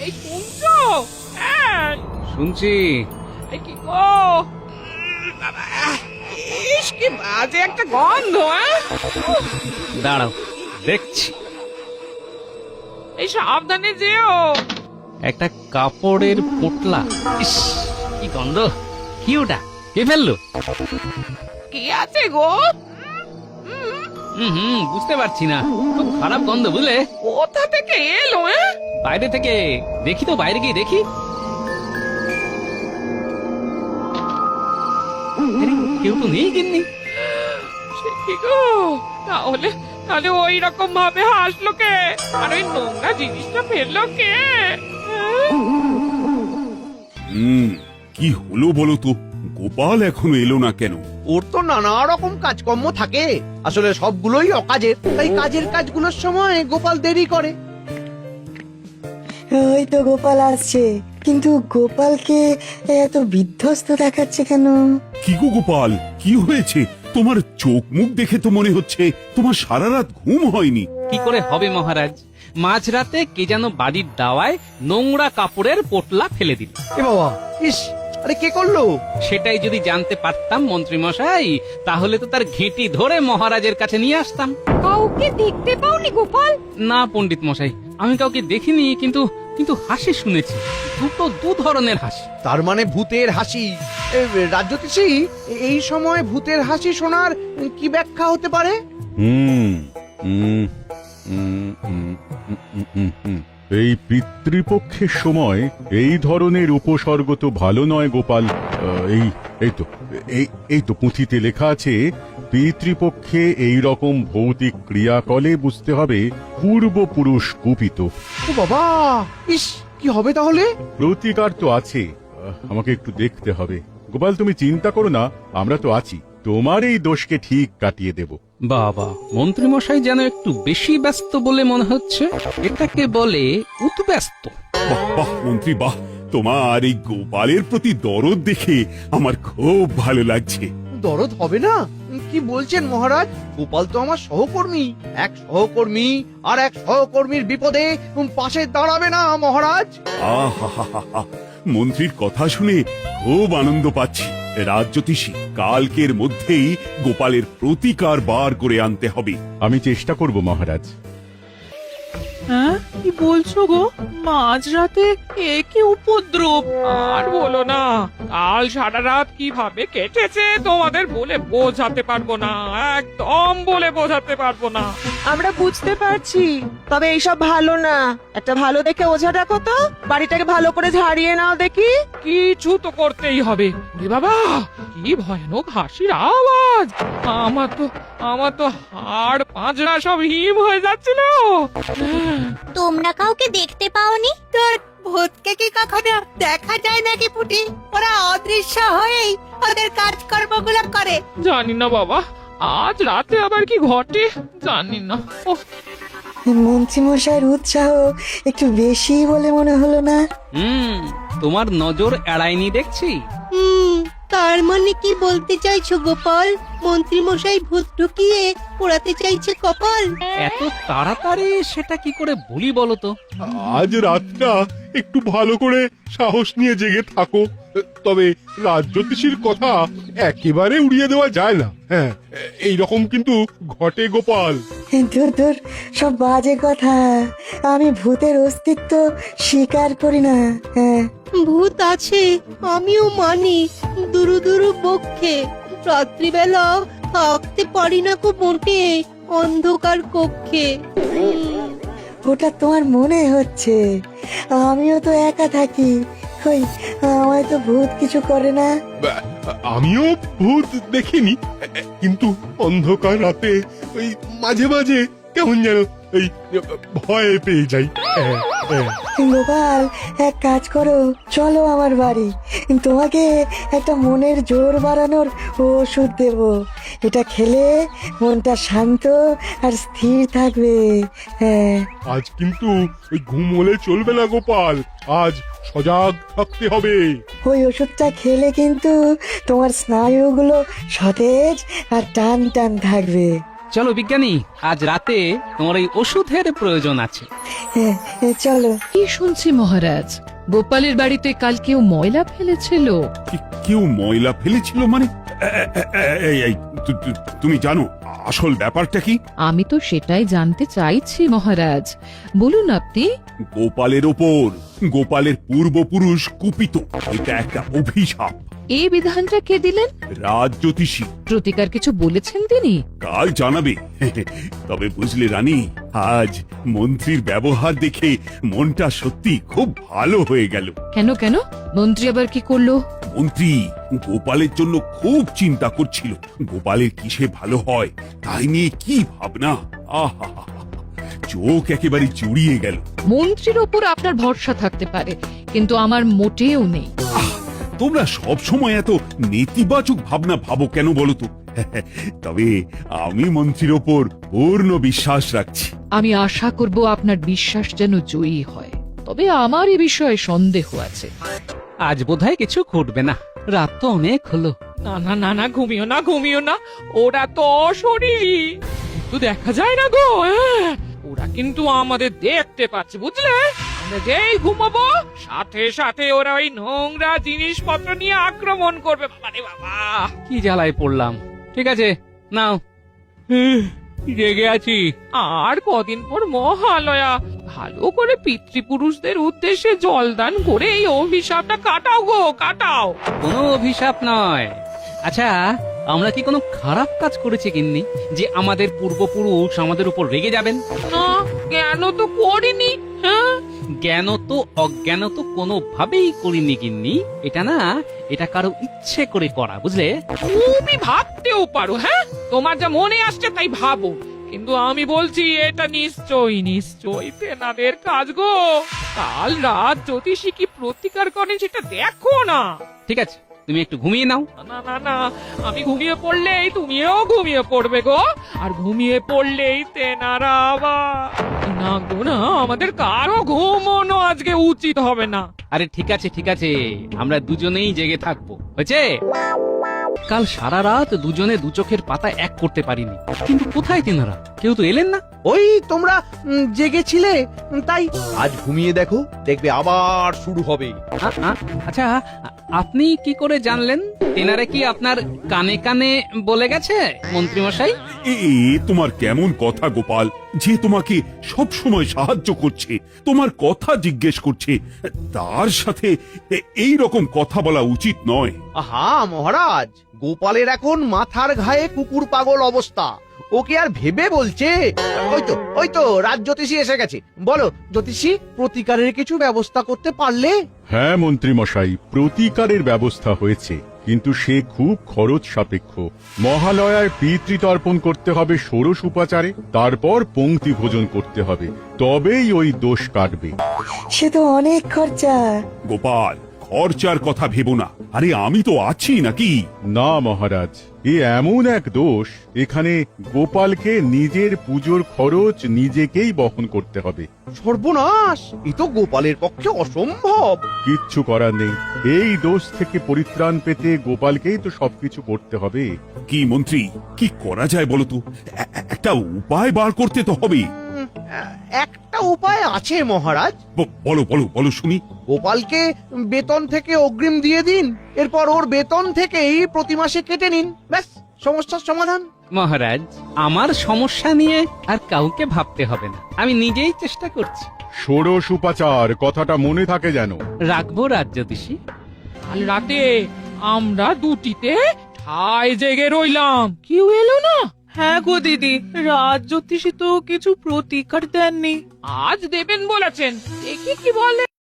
এই শুনছো? হ্যাঁ শুনছি। এই কি গো বাবা, ইস কি বাজে একটা গন্ধ। দাঁড়াও, দেখছি। এই সাবধানে যেও। একটা কাপড়ের পোটলা। ইস, কি গন্ধ! কি ওটা? কে ফেললো? কি আছে গো? বুঝতে পারছি না, খুব খারাপ গন্ধ, বুঝলে? কোথা থেকে এলো? বাইরে থেকে। দেখি তো, বাইরে গিয়ে দেখি। আরে, কেউ তো নেই গিন্নি। সে কি গো? তাহলে তাহলে ওই রকম ভাবে হাসলো কে? আর ওই নোংরা জিনিসটা ফেললো কে? কি হলো বলো তো? গোপাল এখনো এলো না কেন? ওর তো নানা রকম কাজকর্ম থাকে, আসলে সবগুলোই অকাজের, তাই কাজের কাজগুলোর সময় গোপাল দেরি করে। ওই তো গোপাল আসছে, কিন্তু গোপালকে এত বিধ্বস্ত দেখাচ্ছে কেন? কি গো গোপাল, কি হয়েছে? তোমার চোখ মুখ দেখে তো মনে হচ্ছে তোমার সারা রাত ঘুম হয়নি। কি করে হবে মহারাজ? মাঝরাতে কে যেন বাড়ির দাওয়ায় নোংরা কাপড়ের পোটলা ফেলে দিল। এ বাবা, ইস, আরে কে করলো? সেটাই যদি জানতে পারতাম মন্ত্রী মশাই, তাহলে তো তার ঘেঁটি ধরে মহারাজের কাছে নিয়ে আসতাম। কাউকে দেখতে পাওনি গোপাল? না পণ্ডিত মশাই, আমি কাউকে দেখিনি, কিন্তু কিন্তু হাসি শুনেছি। দু ধরনের হাসি। তার মানে ভূতের হাসি। রাজ্যতীশী, এই সময় ভূতের হাসি শোনার কি ব্যাখ্যা হতে পারে? এই পিতৃপক্ষের সময় এই ধরনের উপসর্গ তো ভালো নয় গোপাল। এই তো পুঁথিতে লেখা আছে, পিতৃপক্ষে এই রকম ভৌতিক ক্রিয়াকলে বুঝতে হবে পূর্বপুরুষ কুপিত। ও বাবা, ইস, কি হবে তাহলে? প্রতিকার তো আছে, আমাকে একটু দেখতে হবে। গোপাল, তুমি চিন্তা করো না, আমরা তো আছি, তোমার এই দোষকে ঠিক কাটিয়ে দেব। বাবা, মন্ত্রী মশাই যেন একটু বেশি ব্যস্ত বলে মনে হচ্ছে। এটাকে বলে উদ্ব্যস্ত। বাহ বাহ মন্ত্রী, বাহ! তোমার এই গোপালের প্রতি দরদ দেখে আমার খুব ভালো লাগছে। দরদ হবে না? কি বলছেন মহারাজ? গোপাল তো আমার সহকর্মী। এক সহকর্মী আর এক সহকর্মীর বিপদে পাশে দাঁড়াবে না মহারাজ? আহা, মন্ত্রীর কথা শুনে খুব আনন্দ পাচ্ছি। রাজ্যতীশী, কালকের মধ্যেই গোপালের প্রতিকার বার করে আনতে হবে। আমি চেষ্টা করব মহারাজ। হ্যাঁ, কি বলছো গো? মাঝরাতে এ কি উপদ্রব! আর বলো না, কাল সারা রাত কিভাবে কেটেছে তোমাদের বলে বোঝাতে পারবো না, একদম বলে বোঝাতে পারবো না। আমরা বুঝতে পারছি, তবে এইসব ভালো না। একটা ভালো দেখে ওঝা ডাকো তো, বাড়িটাকে ভালো করে ঝাড়িয়ে নাও দেখি। কিছু তো করতেই হবে। ওরে বাবা, কি ভয়ানক হাসির আওয়াজ! আমার তো হাড় পাঁজরা সব হিম হয়ে যাচ্ছিল। তোমরা কাউকে দেখতে পাওনি? তোর ভূতকে কি কখনো দেখা যায় নাকি পুটি? ওরা অদৃশ্য হয়েই ওদের কাজকর্মগুলো করে। জানি না বাবা, আজ রাতে আবার কি ঘটে জানি না। মন্ত্রী মশাইয়ের উৎসাহ একটু বেশি বলে মনে হলো না? তোমার নজর এড়ায়নি দেখছি। তার মানে কি বলতে চাইছো গোপাল? মন্ত্রী মশাই ভূত ঢুকিয়ে পোড়াতে চাইছে কপাল? এত তাড়াতাড়ি সেটা কি করে বলি বলো তো? আজ রাতটা একটু ভালো করে সাহস নিয়ে জেগে থাকো। তবে রাজ্যতীশীর কথা একেবারে উড়িয়ে দেওয়া যায় না। হ্যাঁ, এইরকম কিন্তু ঘটে গোপাল। দূর, সব বাজে কথা। আমি ভূতের অস্তিত্ব স্বীকার করি না। হ্যাঁ, ভূত আছে, আমিও মানি, দুরু দুরু বক্ষে। রাত্রিবেলা থাকতে পারি না খুব মোটে অন্ধকার কক্ষে। ওটা তোমার মনে হচ্ছে, আমিও তো একা থাকি। ওই, আমায় তো ভূত কিছু করে না। আমিও ভূত দেখিনি, কিন্তু অন্ধকার রাতে ওই মাঝে মাঝে কেমন যেন এই ভয় পেয়ে যাই। গোপাল, এক কাজ করো, চলো আমার বাড়ি। তোমাকে একটা মনের জোর বাড়ানোর ওষুধ দেব। এটা খেলে মনটা শান্ত আর স্থির থাকবে। হ্যাঁ, আজ কিন্তু ওই ঘুম হলে চলবে না গোপাল, আজ সজাগ থাকতে হবে। ওই ওষুধটা খেলে কিন্তু তোমার স্নায়ুগুলো সতেজ আর টান টান থাকবে। চলো বিজ্ঞানী, আজ রাতে তোমার এই ওষুধের প্রয়োজন আছে। চলো। কি শুনছি মহারাজ, গোপালের বাড়িতে কাল কেউ ময়লা ফেলেছিল? কেউ ময়লা ফেলেছিল মানে? এই, তুমি জানো আসল ব্যাপারটা কি? আমি তো সেটাই জানতে চাইছি মহারাজ, বলুন আপনি। গোপালের ওপর গোপালের পূর্বপুরুষ কুপিত, এটা একটা অভিশাপ। এই বিধানটা কে দিলেন? রাজ জ্যোতিষী প্রতিকার কিছু বলেছেন তিনি? কাল জানাবে। তবে বুঝলে রানী, আজ মন্ত্রীর ব্যবহার দেখে মনটা সত্যি খুব ভালো হয়ে গেল। কেন কেন, মন্ত্রী আবার কি করলো? মন্ত্রী গোপালের জন্য খুব চিন্তা করছিল, গোপালের কিসে ভালো হয় তাই নিয়ে কি ভাবনা। আহা, চোখ একেবারে জুড়িয়ে গেল। মন্ত্রীর ওপর আপনার ভরসা থাকতে পারে, কিন্তু আমার মোটেও নেই। তোমরা সব সময় এত নেতিবাচক ভাবনা ভাবো কেন বলো তো? তবে আমি মন্ত্রীর ওপর পূর্ণ বিশ্বাস রাখছি। আমি আশা করব আপনার বিশ্বাস যেন জয়ী হয়, তবে আমার এ বিষয়ে সন্দেহ আছে। আজ বোধহয় কিছু ঘটবে না, রাত তো অনেক হলো। না না না না, ঘুমিও না ঘুমিও না, ওরা তো অশরীরী, কিন্তু দেখা যায় না গো। ওরা কিন্তু আমাদের দেখতে পাচ্ছে, বুঝলে? আমরা যেই ঘুমাবো সাথে সাথে ওরা ওই নোংরা জিনিসপত্র নিয়ে আক্রমণ করবে। বাবারে বাবা, কি জ্বালায় পড়লাম। ঠিক আছে, নাও। রেগে আছি। আর কদিন পর মহালয়া, ভালো করে পিতৃপুরুষদের উদ্দেশ্যে জলদান করে এই অভিশাপটা কাটাও গো, কাটাও। কোনো অভিশাপ নয়। আচ্ছা, আমরা কি কোনো খারাপ কাজ করেছি গিন্নি যে আমাদের পূর্বপুরুষ আমাদের উপর রেগে যাবেন? না, কেন তো করিনি। হ্যাঁ, জ্ঞান তো অজ্ঞান তো কোনোভাবেই করিনি গিন্নি। এটা কারো ইচ্ছে করে করা, বুঝলে? তুমি ভাবতেও পারো। হ্যাঁ, তোমার যা মনে আসছে তাই ভাবো, কিন্তু আমি বলছি এটা নিশ্চয়ই তেনাদের কাজ গো। কাল রাত জ্যোতিষী কি প্রতিকার করেন সেটা দেখো না। ঠিক আছে, তুমি একটু ঘুমিয়ে নাও। না না না, আমি ঘুমিয়ে পড়লেই তুমিও ঘুমিয়ে পড়বে গো, আর ঘুমিয়ে পড়লেই তেনারা আবার। না গো না, আমাদের কারো ঘুমোনো আজকে উচিত হবে না। আরে ঠিক আছে, আমরা দুজনেই জেগে থাকবো, হয়েছে? কাল সারা রাত দুজনে দু চোখের পাতা এক করতে পারিনি, কিন্তু কোথায় তিনারা? কেউ তো এলেন না। ওই তোমরা জেগেছিলে তাই। আজ ঘুমিয়ে দেখো, দেখবে আবার শুরু হবে। আচ্ছা, আপনি কি করে জানলেন? তেনারা কি আপনার কানে কানে বলে গেছে মন্ত্রীমশাই? এ তোমার কেমন কথা গোপাল, যে তোমাকে সব সময় সাহায্য করছে, তোমার কথা জিজ্ঞেস করছে, তার সাথে এই রকম কথা বলা উচিত নয়। আহা মহারাজ, গোপালের এখন মাথার ঘায়ে কুকুর পাগল অবস্থা, ওকে আর ভেবে বলছে। ওই তো রাজ জ্যোতিষী এসে গেছে। বলো জ্যোতিষী, প্রতিকারের কিছু ব্যবস্থা করতে পারলে? হ্যাঁ মন্ত্রী মশাই, প্রতিকারের ব্যবস্থা হয়েছে, কিন্তু সে খুব খরচ সাপেক্ষ। মহালয়ায় পিতৃতর্পণ করতে হবে ষোড়শ উপাচারে, তারপর পংক্তি ভোজন করতে হবে, তবেই ওই দোষ কাটবে। সে তো অনেক খরচা। গোপাল, খরচার কথা ভেবো না। আরে আমি তো আছি নাকি? না মহারাজ, এ এমন এক দোষ, এখানে গোপালকে নিজের পুজোর খরচ নিজেকেই বহন করতে হবে। সর্বনাশ, এ তো গোপালের পক্ষে অসম্ভব। কিচ্ছু করার নেই, এই দোষ থেকে পরিত্রাণ পেতে গোপালকেই তো সবকিছু করতে হবে। কি মন্ত্রী, কি করা যায় বলো তো? একটা উপায় বার করতে তো হবে। একটা উপায় আছে মহারাজ। বলো শুনি। গোপালকে বেতন থেকে অগ্রিম দিয়ে দিন, এরপর ওর বেতন থেকেই প্রতি মাসে কেটে নিন, ব্যাস সমস্যার সমাধান। মহারাজ, আমার সমস্যা নিয়ে আর কাউকে ভাবতে হবে না, আমি নিজেই চেষ্টা করছি। ষোড়শ উপাচার, কথাটা মনে থাকে যেন। রাখবো রাজ জ্যোতিষী। কাল রাতে আমরা দুটিতে ঠাই জেগে রইলাম, কেউ এলো না। হ্যাঁ গো দিদি, রাজ জ্যোতিষী তো কিছু প্রতিকার দেননি। আজ দেবেন বলেছেন, দেখি কি বলে।